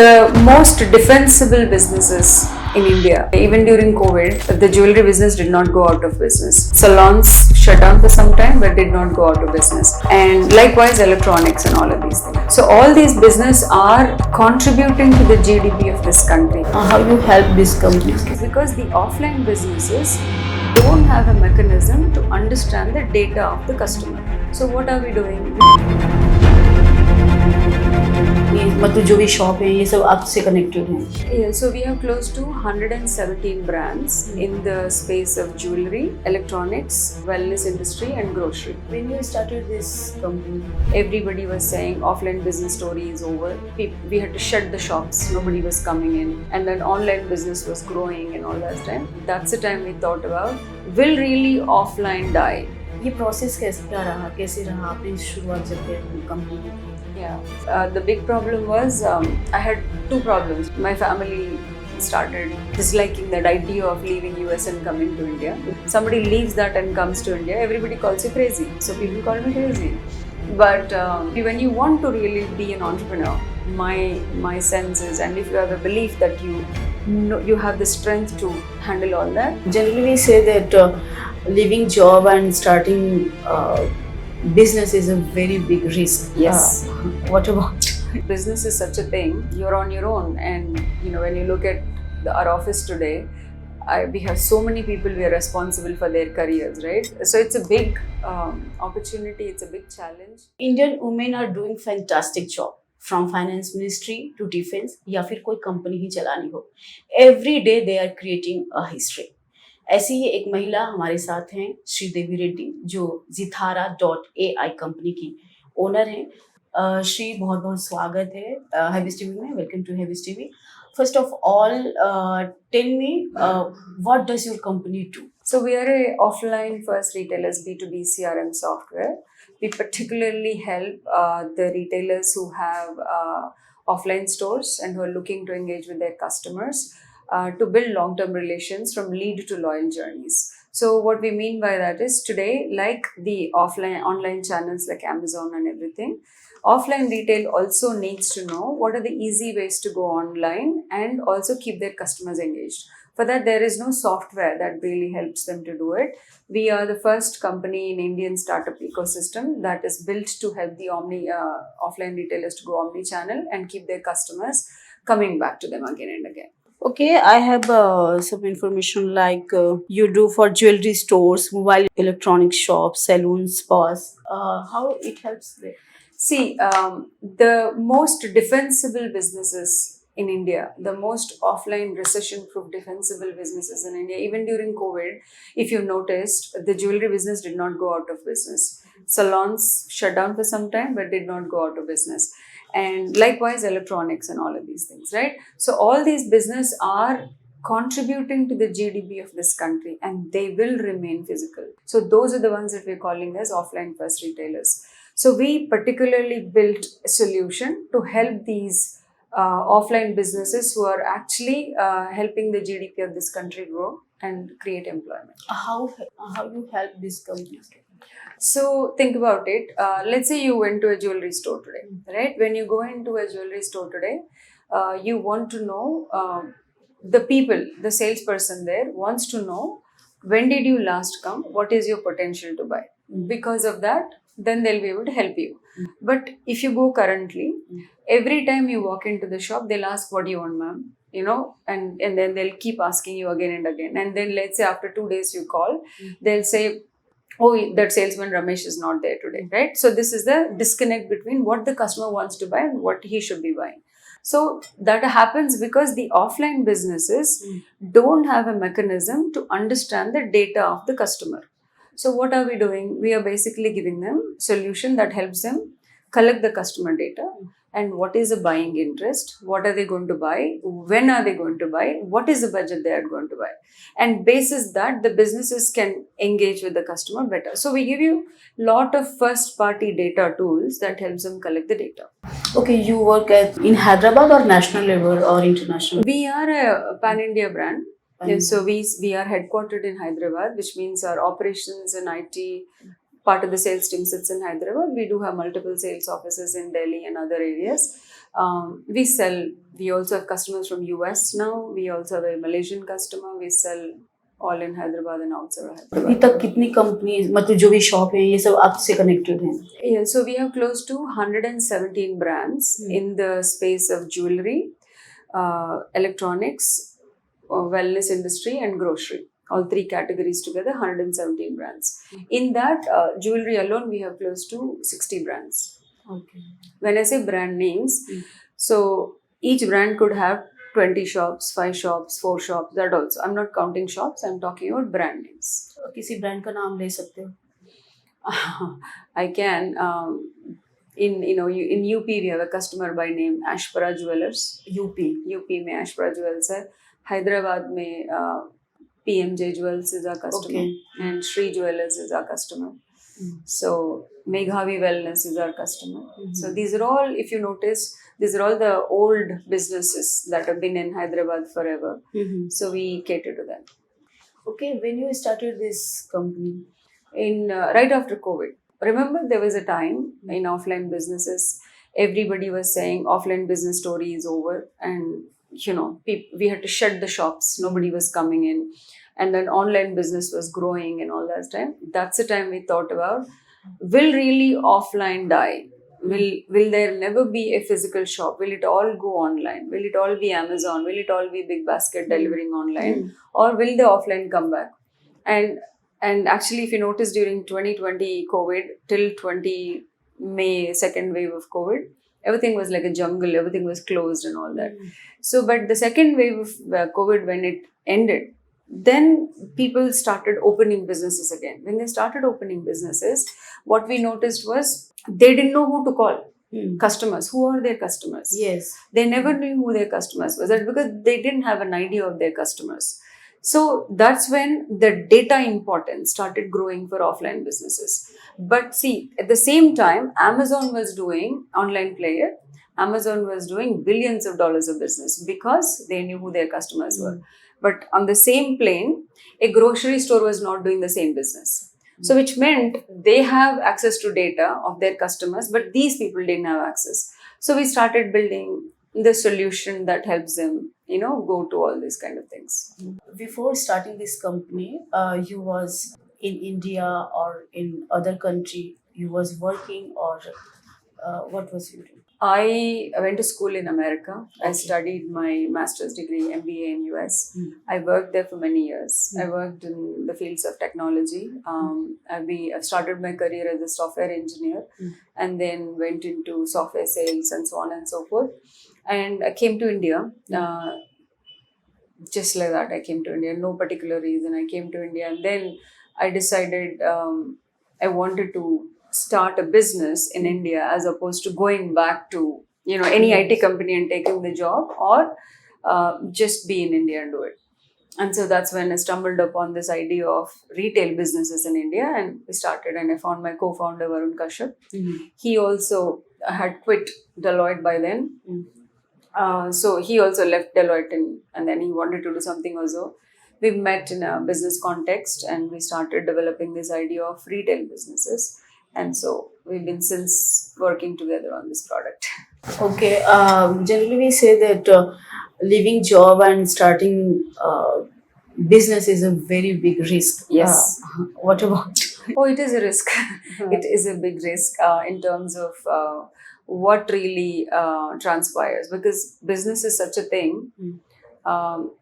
The most defensible businesses in India, even during COVID, the jewelry business did not go out of business. Salons shut down for some time but did not go out of business. And likewise, electronics and all of these things. So all these businesses are contributing to the GDP of this country. How you help these companies? Because the offline businesses don't have a mechanism to understand the data of the customer. So what are we doing? मतलब जो भी shop है ये सब आपसे connected हैं. Yeah, so we have close to 117 brands in the space of jewelry, electronics, wellness industry and grocery. When you started this company, Everybody was saying offline business story is over. We had to shut the shops, nobody was coming in, and then online business was growing and all that time. That's the time we thought about, will really offline die? ये process कैसा रहा, कैसे रहा आपने शुरुआत जब company की? Yeah, the big problem was I had two problems. My family started disliking that idea of leaving US and coming to India. If somebody leaves that and comes to India, everybody calls you crazy. So people call me crazy. But when you want to really be an entrepreneur, my sense is, and if you have a belief that you have the strength to handle all that. Generally we say that leaving job and starting business is a very big risk. Yes. What about? Business is such a thing. You're on your own, and when you look at our office today, we have so many people we are responsible for their careers, right? So it's a big opportunity. It's a big challenge. Indian women are doing fantastic job. From finance ministry to defense या फिर कोई company ही चलानी हो, every day they are creating a history. ऐसी ही एक महिला हमारे साथ हैं, श्रीदेवी रेड्डी, जो Zithara.ai कंपनी की ओनर हैं. श्री, बहुत बहुत स्वागत है हैविस टीवी में. Welcome to Havis TV. First of all tell me what does your company do? So we are a offline first retailers, B2B CRM software. We particularly help the retailers who have offline stores and who are looking to engage with their customers to build long-term relations from lead to loyal journeys. So what we mean by that is, today, like the online channels like Amazon and everything, offline retail also needs to know what are the easy ways to go online and also keep their customers engaged. For that, there is no software that really helps them to do it. We are the first company in Indian startup ecosystem that is built to help the offline retailers to go omni-channel and keep their customers coming back to them again and again. Okay, I have some information like you do for jewelry stores, mobile electronic shops, salons, spas. How it helps there? See, the most defensible businesses in India, the most offline recession-proof defensible businesses in India, even during COVID, if you noticed, the jewelry business did not go out of business. Salons shut down for some time but did not go out of business. And likewise, electronics and all of these things, right? So all these businesses are contributing to the GDP of this country, and they will remain physical. So those are the ones that we're calling as offline first retailers. So we particularly built a solution to help these offline businesses who are actually helping the GDP of this country grow and create employment. How you help these companies? So think about it. Let's say you went to a jewelry store today, right? When you go into a jewelry store today, you want to know, the salesperson there wants to know, when did you last come? What is your potential to buy? Because of that, then they'll be able to help you. But if you go currently, every time you walk into the shop, they'll ask, what do you want, ma'am? And then they'll keep asking you again and again. And then let's say after 2 days you call, they'll say, oh, that salesman Ramesh is not there today, right? So this is the disconnect between what the customer wants to buy and what he should be buying. So that happens because the offline businesses don't have a mechanism to understand the data of the customer. So what are we doing? We are basically giving them a solution that helps them collect the customer data and what is the buying interest, what are they going to buy, when are they going to buy, what is the budget they are going to buy. And basis that, the businesses can engage with the customer better. So we give you a lot of first party data tools that helps them collect the data. Okay, you work in Hyderabad or national level or international? We are a pan-India brand. So we are headquartered in Hyderabad, which means our operations and IT, part of the sales team sits in Hyderabad. We do have multiple sales offices in Delhi and other areas. We sell. We also have customers from US now. We also have a Malaysian customer. We sell all in Hyderabad and outside of अभी Hyderabad. तक कितनी company मतलब जो भी shop है ये सब आपसे कनेक्टेड हैं? Yeah, so we have close to 117 brands in the space of jewelry, electronics, wellness industry, and grocery. All three categories together, 117 brands. In that, jewelry alone, we have close to 60 brands. Okay. When I say brand names, so each brand could have 20 shops, 5 shops, 4 shops, that also. I'm not counting shops, I'm talking about brand names. किसी brand का नाम ले सकते हो? I can. In UP we have a customer by name Ashpara Jewelers. UP में Ashpara Jewels है. Hyderabad में PMJ Jewels is our customer. Okay. And Sri Jewelers is our customer. So Meghavi Wellness is our customer. So these are all, if you notice, these are all the old businesses that have been in Hyderabad forever. So we cater to them. Okay, when you started this company? In right after COVID. Remember, there was a time in offline businesses, everybody was saying offline business story is over, and we had to shut the shops. Nobody was coming in, and then online business was growing and all that time. That's the time we thought about: will really offline die? Will there never be a physical shop? Will it all go online? Will it all be Amazon? Will it all be Big Basket delivering online? Or will the offline come back? And actually, if you notice, during 2020 COVID till 20 May, second wave of COVID, everything was like a jungle. Everything was closed and all that. So, but the second wave of COVID, when it ended, then people started opening businesses again. When they started opening businesses, what we noticed was they didn't know who to call. Customers. Who are their customers? Yes. They never knew who their customers was. That's because they didn't have an idea of their customers. So that's when the data importance started growing for offline businesses. But see, at the same time, Amazon was doing, online player, Amazon was doing billions of dollars of business because they knew who their customers were. But on the same plane, a grocery store was not doing the same business. So which meant they have access to data of their customers, but these people didn't have access. So we started building the solution that helps them, go to all these kind of things. Before starting this company, you was in India or in other country, you was working, or what was you doing? I went to school in America. I studied my master's degree, MBA in US. I worked there for many years. I worked in the fields of technology. I've started my career as a software engineer and then went into software sales and so on and so forth. And I came to India. Just like that, I came to India. No particular reason. I came to India, and then I decided I wanted to start a business in India as opposed to going back to any IT company and taking the job, or just be in India and do it. And so that's when I stumbled upon this idea of retail businesses in India, and we started. And I found my co-founder Varun Kashyap. He also had quit Deloitte by then. So he also left Deloitte and then he wanted to do something also. We met in a business context and we started developing this idea of retail businesses. And so we've been since working together on this product. Okay. Generally, we say that leaving job and starting business is a very big risk. Yes. What about? Oh, it is a risk. It is a big risk in terms of what really transpires, because business is such a thing.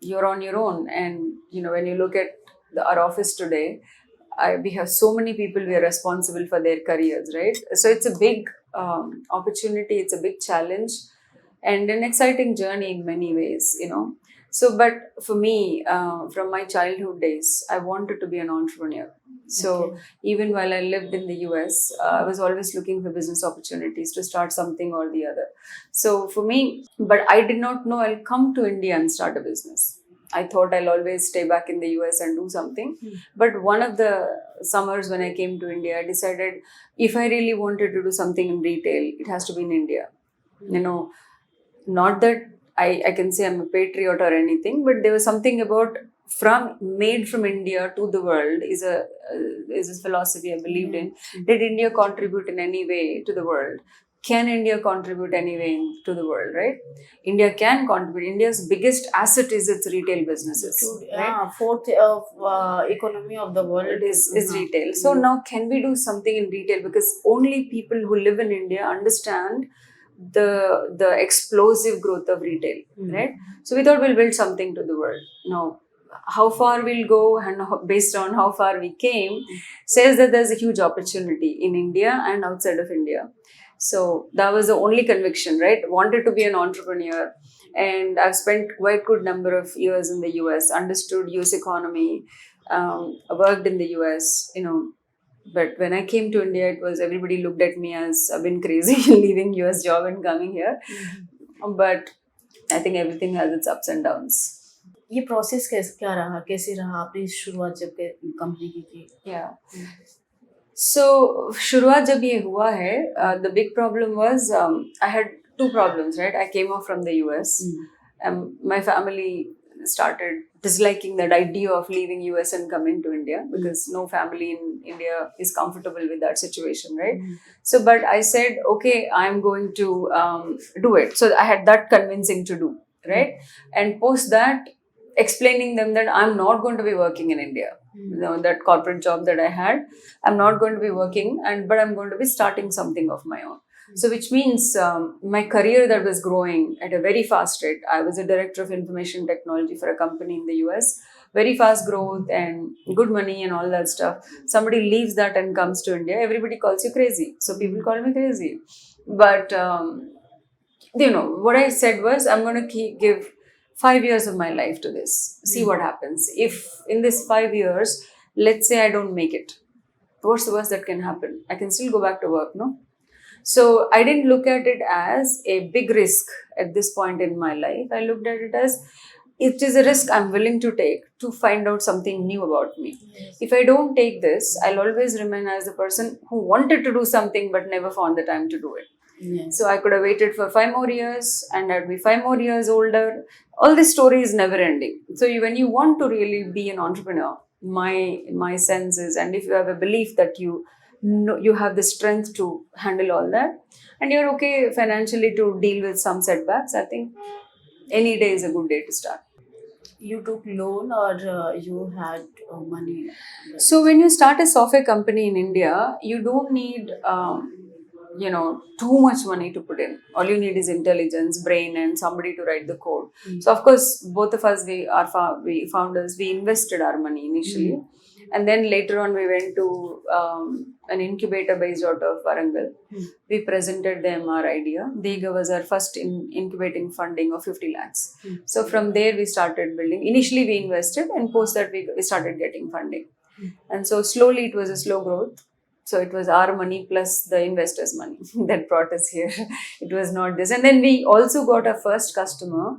You're on your own, and when you look at our office today, we have so many people we are responsible for their careers, right? So it's a big opportunity, it's a big challenge, and an exciting journey in many ways, So, but for me, from my childhood days, I wanted to be an entrepreneur. So even while I lived in the US, I was always looking for business opportunities to start something or the other. So for me, but I did not know I'll come to India and start a business. I thought I'll always stay back in the US and do something. But one of the summers when I came to India, I decided if I really wanted to do something in retail, it has to be in India. Not that I can say I'm a patriot or anything, but there was something about made from India to the world is a philosophy I believed in. Did India contribute in any way to the world? can India contribute anyway to the world, right? India can contribute. India's biggest asset is its retail businesses, right? Fourth economy of the world Is retail. So now can we do something in retail? Because only people who live in India understand the explosive growth of retail, right? So we thought we'll build something to the world. Now, how far we'll go and based on how far we came says that there's a huge opportunity in India and outside of India. So that was the only conviction, right? Wanted to be an entrepreneur. And I've spent quite good number of years in the US, understood US economy, worked in the US, but when I came to India, it was everybody looked at me as I've been crazy leaving US job and coming here. But I think everything has its ups and downs. ये process क्या रहा, कैसे रहा आपने शुरुआत जब company की थी? Yeah. So शुरुआत जब ये हुआ है, the big problem was I had two problems, right? I came off from the US. My family started disliking that idea of leaving US and coming to India because no family in India is comfortable with that situation, right? So, but I said, okay, I'm going to do it. So I had that convincing to do, right? And post that, explaining them that I'm not going to be working in India. That corporate job that I had, I'm not going to be working, but I'm going to be starting something of my own. So which means my career that was growing at a very fast rate. I was a director of information technology for a company in the US, very fast growth and good money and all that stuff. Somebody leaves that and comes to India, everybody calls you crazy. So people call me crazy. But, what I said was, I'm going to give 5 years of my life to this, see what happens. If in this 5 years, let's say I don't make it, what's the worst that can happen? I can still go back to work, no? So I didn't look at it as a big risk at this point in my life. I looked at it as it is a risk I'm willing to take to find out something new about me. Yes. If I don't take this, I'll always remain as the person who wanted to do something but never found the time to do it. Yes. So I could have waited for 5 more years and I'd be 5 more years older. All this story is never ending. So when you want to really be an entrepreneur, my sense is, and if you have a belief that you have the strength to handle all that and you're okay financially to deal with some setbacks, I think any day is a good day to start. You took loan or you had money? So when you start a software company in India, you don't need too much money to put in. All you need is intelligence, brain, and somebody to write the code. So of course, both of us, we founders, we invested our money initially. And then later on, we went to an incubator based out of Warangal. We presented them our idea. They gave us our first incubating funding of 50 lakhs. So from there, we started building. Initially, we invested, and post that, we started getting funding. And so slowly, it was a slow growth. So it was our money plus the investors' money that brought us here. It was not this. And then we also got our first customer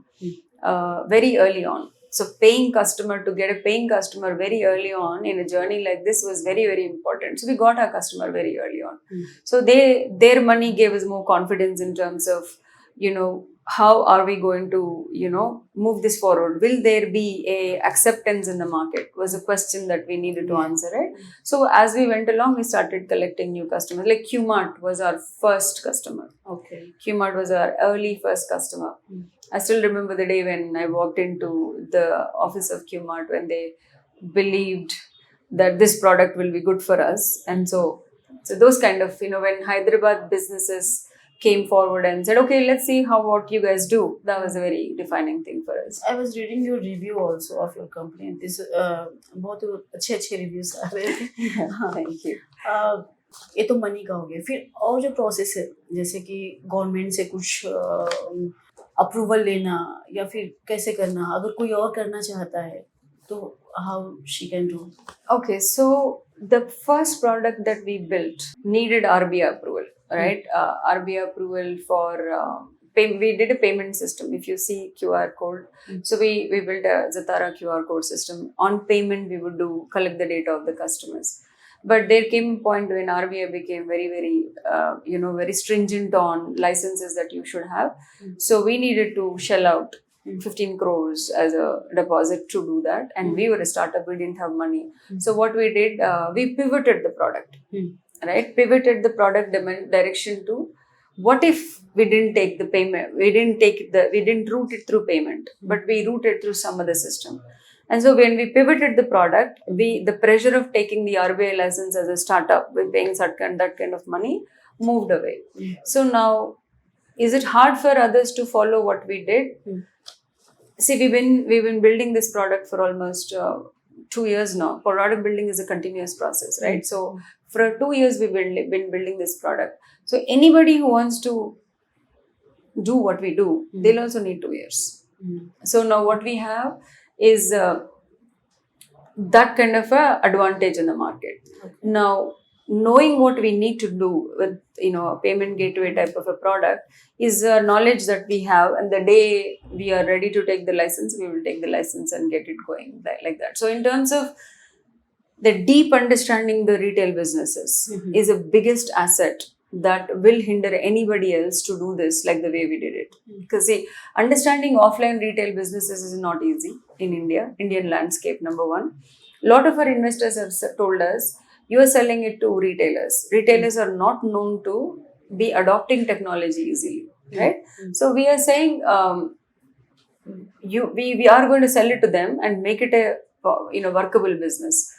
very early on. So to get a paying customer very early on in a journey like this was very, very important. So we got our customer very early on. So their money gave us more confidence in terms of, how are we going to, move this forward? Will there be a acceptance in the market? Was a question that we needed to answer, right? So as we went along, we started collecting new customers. Like Qmart was our first customer. Okay. Qmart was our early first customer. I still remember the day when I walked into the office of Qmart when they believed that this product will be good for us. And so those kind of, when Hyderabad businesses came forward and said, okay, let's see what you guys do. That was a very defining thing for us. I was reading your review also of your company. This बहुत अच्छे reviews आ रहे हैं. Thank you. ये तो money का हो गया. फिर और जो प्रोसेस है, जैसे कि गवर्नमेंट से कुछ अप्रूवल लेना या फिर कैसे करना, अगर कोई और करना चाहता है तो how she can do? Okay, so the first product that we built needed RBI approval, right? RBI approval for we did a payment system. If you see QR code, so we built a Zatara QR code system. On payment, we would collect the data of the customers. But there came a point when RBI became very, very, very stringent on licenses that you should have. So we needed to shell out 15 crores as a deposit to do that. And we were a startup, we didn't have money. So what we did, we pivoted the product, right? Pivoted the product direction to what if we didn't take the payment, we didn't route it through payment, but we routed through some other system. And so when we pivoted the product, the pressure of taking the RBI license as a startup with paying that kind of money moved away. So now, is it hard for others to follow what we did? See, we've been building this product for almost 2 years now. Product building is a continuous process, right? So for 2 years we've been building this product. So anybody who wants to do what we do, they'll also need 2 years. So now what we have is that kind of a advantage in the market. Now, knowing what we need to do with a payment gateway type of a product is a knowledge that we have, and the day we are ready to take the license, we will take the license and get it going like that. So in terms of the deep understanding the retail businesses is the biggest asset that will hinder anybody else to do this like the way we did it. Because see, understanding offline retail businesses is not easy in Indian landscape, number one. A lot of our investors have told us, you are selling it to retailers. Retailers are not known to be adopting technology easily, right? So we are saying, we are going to sell it to them and make it a workable business.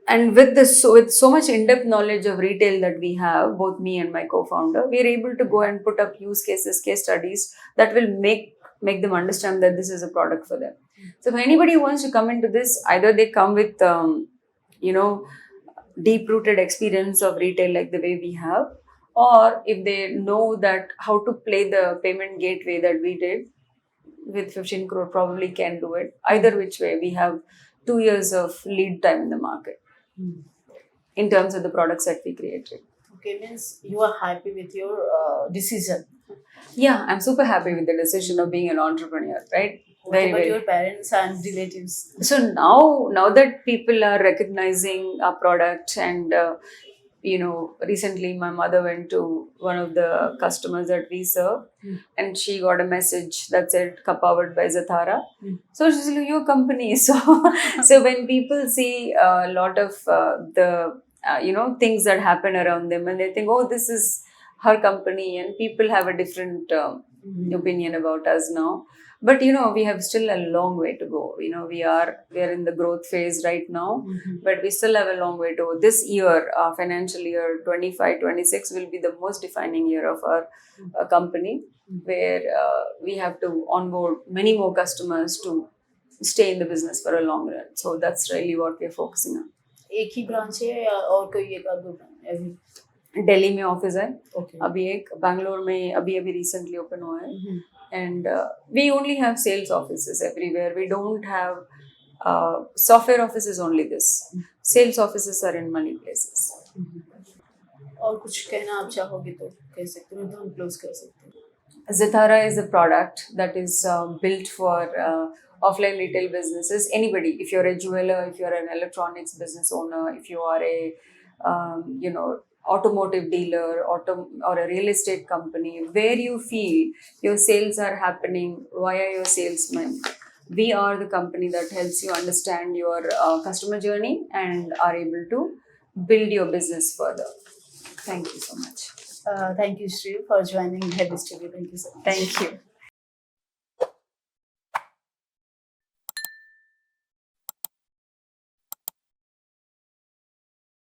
And with so much in-depth knowledge of retail that we have, both me and my co-founder, we are able to go and put up use cases, case studies that will make them understand that this is a product for them. So if anybody wants to come into this, either they come with deep-rooted experience of retail like the way we have, or if they know that how to play the payment gateway that we did with 15 crore, probably can do it. Either which way, we have 2 years of lead time in the market in terms of the products that we created. Okay, means you are happy with your decision. Yeah, I'm super happy with the decision of being an entrepreneur, right? What about your parents and relatives? So now that people are recognizing our product, and recently my mother went to one of the customers that we serve, and she got a message that said powered by Zathara. So she's like, your company. So when people see a lot of the things that happen around them, and they think, oh, this is her company, and people have a different opinion about us now. But we have still a long way to go. We are in the growth phase right now, but we still have a long way to go. This year, financial year 25-26 will be the most defining year of our company, where we have to onboard many more customers to stay in the business for a long run. So that's really what we're focusing on. एक ही branch है या और कोई एक आध branch? Delhi में office है, Okay. अभी एक बैंगलोर में अभी रिसेंटली ओपन हुआ है. And we only have sales offices everywhere. We don't have software offices, only this. Sales offices are in many places. और कुछ कहना आप चाहोगे तो कह सकते हो, तो हम क्लोज कर सकते हैं. Zathara is a product that is built for offline retail businesses. Anybody, if you're a jeweler, if you're an electronics business owner, if you are a automotive dealer or a real estate company, where you feel your sales are happening via your salesman, we are the company that helps you understand your customer journey and are able to build your business further. Thank you so much. Thank you, Shri, for joining Headless TV. Thank you so much. Thank you.